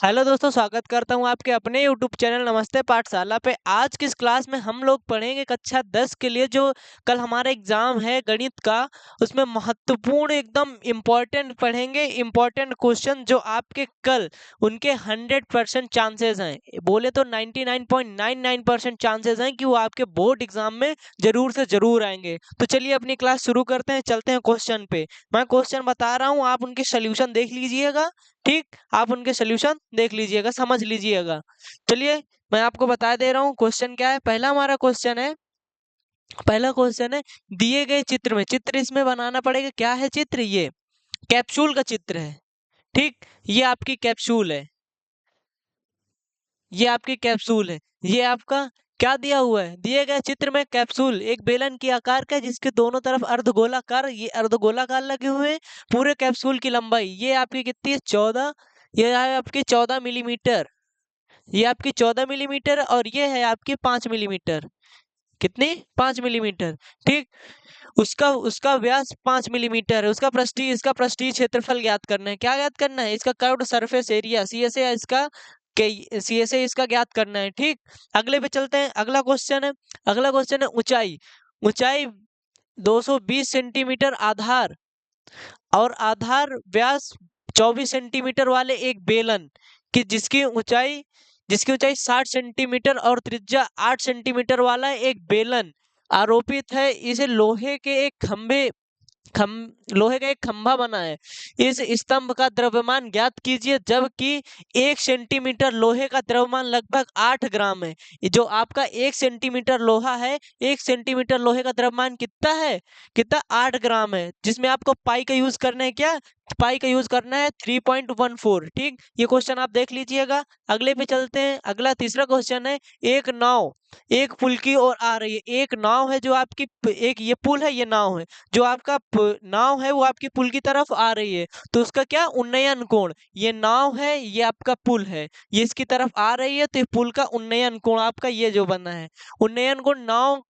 Hello दोस्तों, स्वागत करता हूँ आपके अपने यूट्यूब चैनल नमस्ते पाठशाला पे। आज की इस क्लास में हम लोग पढ़ेंगे कक्षा 10 के लिए जो कल हमारा एग्जाम है गणित का। उसमें महत्वपूर्ण एकदम इम्पोर्टेंट पढ़ेंगे, इम्पोर्टेंट क्वेश्चन जो आपके कल उनके 100% चांसेस हैं, बोले तो 99.99% चांसेस हैं कि वो आपके बोर्ड एग्जाम में जरूर से जरूर आएंगे। तो चलिए अपनी क्लास शुरू करते हैं, चलते हैं क्वेश्चन पे। मैं क्वेश्चन बता रहा हूँ, आप उनके सोल्यूशन देख लीजिएगा। ठीक, आप उनके सोल्यूशन देख लीजिएगा, समझ लीजिएगा। चलिए मैं आपको बता दे रहा हूँ क्वेश्चन क्या है। पहला क्वेश्चन है दिए गए चित्र में, चित्र इसमें बनाना पड़ेगा। क्या है चित्र? ये कैप्सूल का चित्र है। ठीक, ये आपकी कैप्सूल है, ये आपकी कैप्सूल है। ये आपका क्या दिया हुआ है? दिए गए चित्र में कैप्सूल एक बेलन की आकार का है जिसके दोनों तरफ अर्धगोलाकार, ये अर्धगोलाकार लगे हुए हैं। पूरे कैप्सूल की लंबाई ये आपकी कितनी है? 14। ये है आपकी 14 मिलीमीटर। ये आपकी 14 मिलीमीटर और ये है आपकी 5 मिलीमीटर। कितनी? 5 मिलीमीटर। ठीक, उसका उसका व्यास 5 मिलीमीटर है। उसका पृष्ठीय, इसका पृष्ठीय क्षेत्रफल ज्ञात करना है। क्या ज्ञात करना है? इसका कर्व्ड सरफेस एरिया CSA, इसका CSA इसका ज्ञात करना है। ठीक, अगले पे चलते हैं। अगला क्वेश्चन है ऊंचाई। ऊंचाई 220 सेंटीमीटर आधार और आधार व्यास 24 सेंटीमीटर वाले एक बेलन की जिसकी ऊंचाई 60 सेंटीमीटर और त्रिज्या 8 सेंटीमीटर वाला एक बेलन आरोपित है। इसे खम लोहे का एक खंभा बना है। इस स्तंभ का द्रव्यमान ज्ञात कीजिए, जबकि 1 सेंटीमीटर लोहे का द्रव्यमान लगभग 8 ग्राम है। ये जो आपका 1 सेंटीमीटर लोहा है, 1 सेंटीमीटर लोहे का द्रव्यमान कितना है? कितना? 8 ग्राम है, जिसमें आपको पाई का यूज करना है। क्या पाई का यूज करना है? 3.14। ठीक, ये क्वेश्चन आप देख लीजिएगा। अगले पे चलते हैं। अगला तीसरा क्वेश्चन है एक नाव एक पुल की ओर आ रही है। एक नाव है जो आपकी एक ये पुल है, ये नाव है। जो आपका नाव है वो आपकी पुल की तरफ आ रही है, तो उसका क्या? उन्नयन कोण। ये नाव है, ये आपका पुल है, ये इसकी तरफ आ रही है, तो ये पुल का उन्नयन कोण आपका ये जो बना है उन्नयन कोण नाव।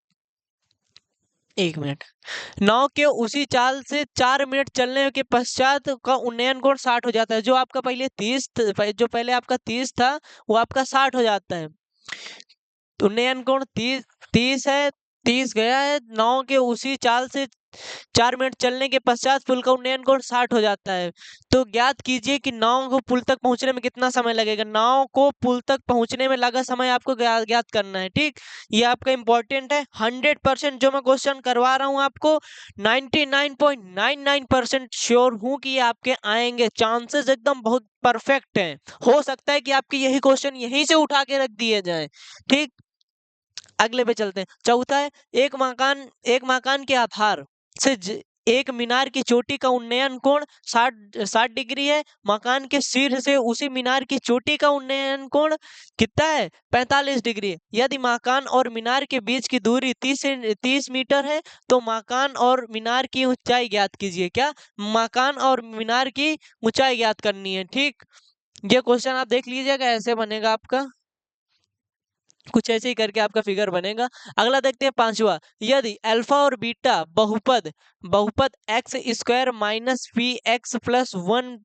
एक मिनट। नाव के उसी चाल से 4 मिनट चलने के पश्चात का उन्नयन कोण 60 हो जाता है। जो आपका पहले 30 जो पहले आपका 30 था वो आपका 60 हो जाता है। उन्नयन कोण 30 है, 30 गया है। नाव के उसी चाल से 4 मिनट चलने के पश्चात पुल का उन्नयन कोण 60 हो जाता है। तो ज्ञात कीजिए कि नाव को पुल तक पहुंचने में कितना समय लगेगा। नाव को पुल तक पहुंचने में लगा समय आपको ज्ञात करना है। ठीक, ये आपका इंपॉर्टेंट है। 100% जो मैं क्वेश्चन करवा रहा हूँ आपको, 99.99% श्योर हूँ कि ये आपके आएंगे। चांसेस एकदम बहुत परफेक्ट हैं। हो सकता है कि आपके यही क्वेश्चन यहीं से उठा के रख दिए जाए। ठीक, अगले पे चलते हैं। चौथा है एक मकान के आधार से एक मीनार की चोटी का उन्नयन कोण 60 डिग्री है। मकान के शीर्ष से उसी मीनार की चोटी का उन्नयन कोण कितना है? 45 डिग्री है। यदि मकान और मीनार के बीच की दूरी 30 मीटर है, तो मकान और मीनार की ऊंचाई ज्ञात कीजिए। क्या? मकान और मीनार की ऊंचाई ज्ञात करनी है। ठीक, ये क्वेश्चन आप देख लीजिएगा, ऐसे बनेगा आपका। कुछ ऐसे ही करके आपका फिगर बनेगा। अगला देखते हैं पांचवा। यदि अल्फा और बीटा बहुपद बहुपद x square minus p x plus 1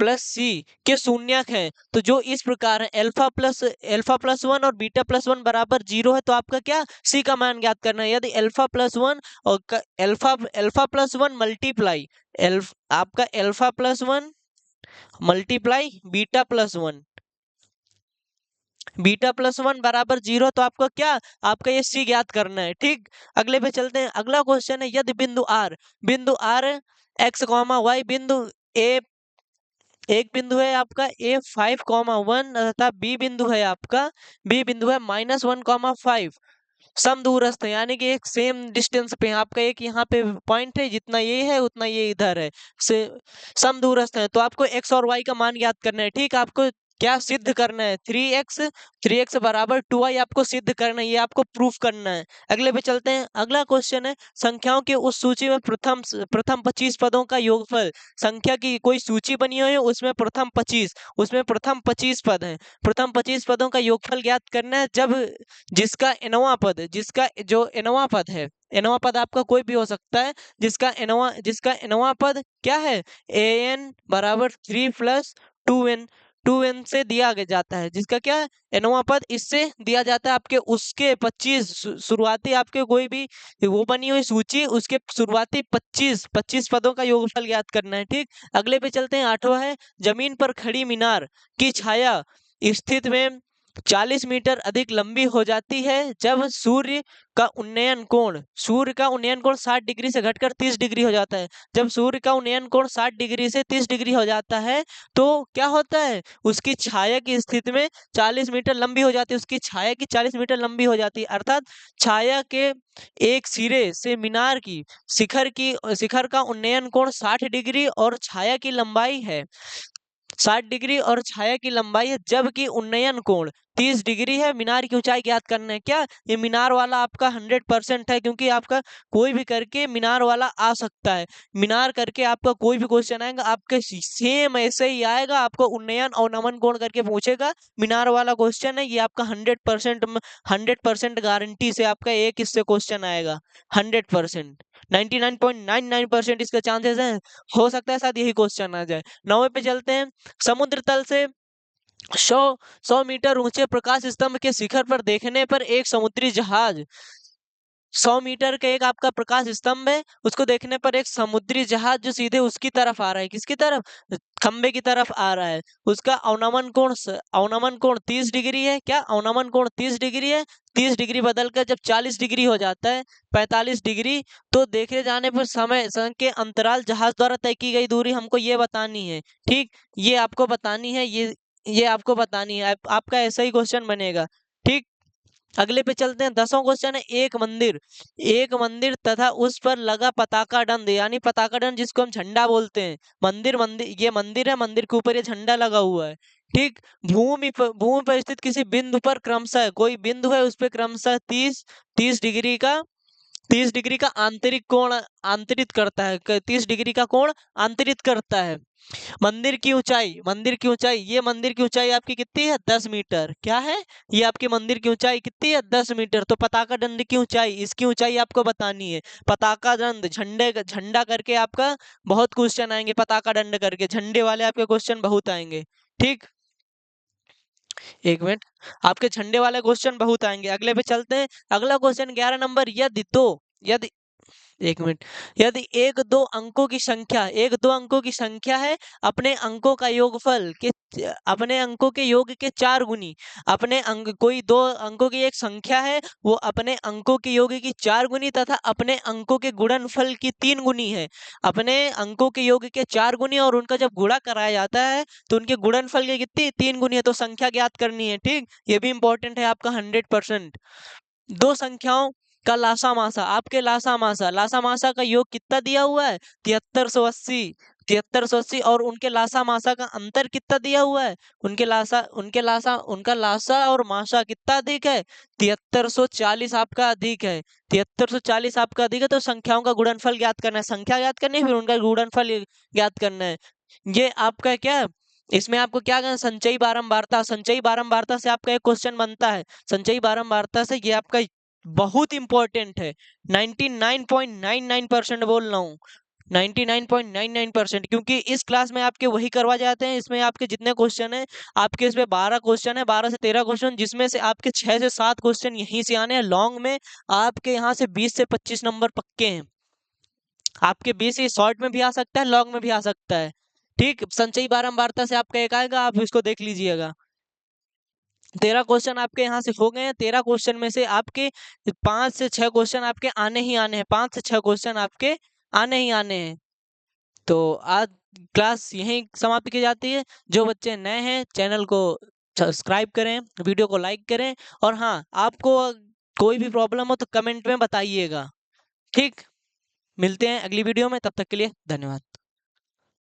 plus c के शून्यक हैं, तो जो इस प्रकार है अल्फा प्लस 1 और बीटा प्लस 1 बराबर 0 है, तो आपका क्या? सी का मान ज्ञात करना है। यदि अल्फा प्लस 1 और अल्फा प्लस 1 मल्टीप्लाई आपका alpha plus 1 multiply beta plus 1 बराबर 0, तो आपका क्या? आपका ये सी ज्ञात करना है। ठीक, अगले पे चलते हैं। अगला क्वेश्चन है यदि बिंदु आर x, y बिंदु ए एक बिंदु है आपका A5, 1 तथा बी बिंदु है -1, 5 समदूरस्थ है, यानी कि एक सेम डिस्टेंस पे है। आपका एक यहाँ पे पॉइंट है, जितना ये है उतना ये इधर है, से समदूरस्थ है। तो आपको एक्स और वाई का मान ज्ञात करना है। ठीक, आपको क्या सिद्ध करना है? 3x बराबर 2y आपको सिद्ध करना है, ये आपको प्रूफ करना है। अगले पे चलते हैं। अगला क्वेश्चन है संख्याओं की उस सूची में प्रथम 25 पदों का योगफल। संख्या की कोई सूची बनी हुई है, उसमें प्रथम 25 पद हैं। प्रथम 25 पदों का योगफल ज्ञात करना है, जब जिसका जो एनवा पद है, एनवा पद आपका कोई भी हो सकता है, जिसका एनवा पद क्या है? an बराबर 3 + 2n 2n से दिया जाता है, जिसका क्या है nवां पद इससे दिया जाता है आपके उसके 25 शुरुआती आपके कोई भी वो बनी हुई सूची, उसके शुरुआती 25 पदों का योगफल ज्ञात करना है। ठीक, अगले पे चलते हैं। 8वां है, जमीन पर खड़ी मीनार की छाया स्थित में 40 मीटर अधिक लंबी हो जाती है जब सूर्य का उन्नयन कोण 60 डिग्री से घटकर 30 डिग्री हो जाता है। जब सूर्य का उन्नयन कोण 60 डिग्री से 30 डिग्री हो जाता है तो क्या होता है, उसकी छाया की स्थिति में 40 मीटर लंबी हो जाती है, उसकी छाया की 40 मीटर लंबी हो जाती है। अर्थात छाया के एक सिरे से मीनार की शिखर का उन्नयन कोण 60 डिग्री और छाया की लंबाई है 60 डिग्री और छाया की लंबाई है, जबकि उन्नयन कोण 30 डिग्री है। मीनार की ऊंचाई ज्ञात करना है। क्या ये मीनार वाला आपका 100% है, क्योंकि आपका कोई भी करके मीनार वाला आ सकता है। मीनार करके आपका कोई भी क्वेश्चन आएगा आपके सेम ऐसे ही आएगा, आपको उन्नयन और नमन कोण करके पूछेगा। मीनार वाला क्वेश्चन है ये आपका 100% गारंटी से आपका एक इससे क्वेश्चन आएगा। 100% 99.99% इसका चांसेस है, हो सकता है शायद यही क्वेश्चन आ जाए। 9वें पे चलते हैं। समुद्र तल से 100 मीटर ऊंचे प्रकाश स्तंभ के शिखर पर देखने पर एक समुद्री जहाज 100 मीटर का एक आपका प्रकाश स्तंभ है, उसको देखने पर एक समुद्री जहाज जो सीधे उसकी तरफ आ रहा है, किसकी तरफ, खंबे की तरफ आ रहा है। उसका अवनमन कोण 30 डिग्री है। क्या अवनमन कोण 30 डिग्री है। 30 डिग्री बदलकर जब 40 डिग्री हो जाता है 45 डिग्री, तो देखे जाने पर समय के अंतराल जहाज द्वारा तय की गई दूरी हमको ये बतानी है। ठीक, ये आपको बतानी है, ये आपको बतानी है। आपका ऐसा ही क्वेश्चन बनेगा। ठीक, अगले पे चलते हैं। 10वां क्वेश्चन है, एक मंदिर तथा उस पर लगा पताका दंड, यानी पताका दंड जिसको हम झंडा बोलते हैं। मंदिर ये मंदिर है, मंदिर के ऊपर ये झंडा लगा हुआ है। ठीक, भूमि पर स्थित किसी बिंदु पर क्रमशः कोई बिंदु है उस पर क्रमशः 30 डिग्री का 30 डिग्री का आंतरिक कोण आंतरित करता है, 30 डिग्री का कोण आंतरित करता है। मंदिर की ऊंचाई ये मंदिर की ऊंचाई आपकी कितनी है, 10 मीटर। क्या है, ये आपकी मंदिर की ऊंचाई कितनी है, 10 मीटर। तो पताका दंड की ऊंचाई, इसकी ऊंचाई आपको बतानी है। पताका दंड झंडा करके आपका बहुत क्वेश्चन आएंगे, पताका दंड करके झंडे वाले आपके क्वेश्चन बहुत आएंगे। ठीक, एक मिनट, आपके झंडे वाले क्वेश्चन बहुत आएंगे। अगले पे चलते हैं। अगला क्वेश्चन 11 नंबर, यदि एक मिनट, यदि एक दो अंकों की संख्या है, अपने अंकों के योग के 4 गुनी, अपने अंक कोई दो अंकों की एक संख्या है, वो अपने अंकों के योग की 4 गुनी तथा अपने अंकों के गुणनफल की 3 गुनी है। अपने अंकों के योग के 4 गुनी और उनका जब गुणा कराया जाता है तो उनके गुणनफल की कितनी, 3 गुनी है। तो संख्या ज्ञात करनी है। ठीक, ये भी इंपॉर्टेंट है आपका 100%। दो संख्याओं का लासा मासा का योग कितना दिया हुआ है, 7380 और उनके लासा मासा का अंतर कितना दिया हुआ है, उनका लासा और मासा कितना अधिक है, 7340 आपका अधिक है। 7340 आपका अधिक है, तो संख्याओं का गुणनफल ज्ञात करना है। संख्या ज्ञात करनी है, फिर उनका गुणनफल ज्ञात करना है। ये आपका क्या है, इसमें आपको क्या करना, संचयी बारंबारता से आपका एक क्वेश्चन बनता है। संचयी बारंबारता से ये आपका बहुत इंपॉर्टेंट है। 99.99% बोल रहा हूँ, 99.99%, क्योंकि इस क्लास में आपके वही करवा जाते हैं। इसमें आपके जितने क्वेश्चन है, आपके इसमें 12 क्वेश्चन है, 12 से 13 क्वेश्चन, जिसमें से आपके 6 से 7 क्वेश्चन यहीं से आने हैं। लॉन्ग में आपके यहाँ से 20 से 25 नंबर पक्के हैं। आपके 20 ही शॉर्ट में भी आ सकता है, लॉन्ग में भी आ सकता है। ठीक, संचयी बारंबारता से आपका एक आएगा, आप इसको देख लीजिएगा। 13 क्वेश्चन आपके यहाँ से हो गए हैं। 13 क्वेश्चन में से आपके 5 से 6 क्वेश्चन आपके आने ही आने हैं, 5 से 6 क्वेश्चन आपके आने ही आने हैं। तो आज क्लास यहीं समाप्त की जाती है। जो बच्चे नए हैं चैनल को सब्सक्राइब करें, वीडियो को लाइक करें, और हाँ, आपको कोई भी प्रॉब्लम हो तो कमेंट में बताइएगा। ठीक, मिलते हैं अगली वीडियो में, तब तक के लिए धन्यवाद।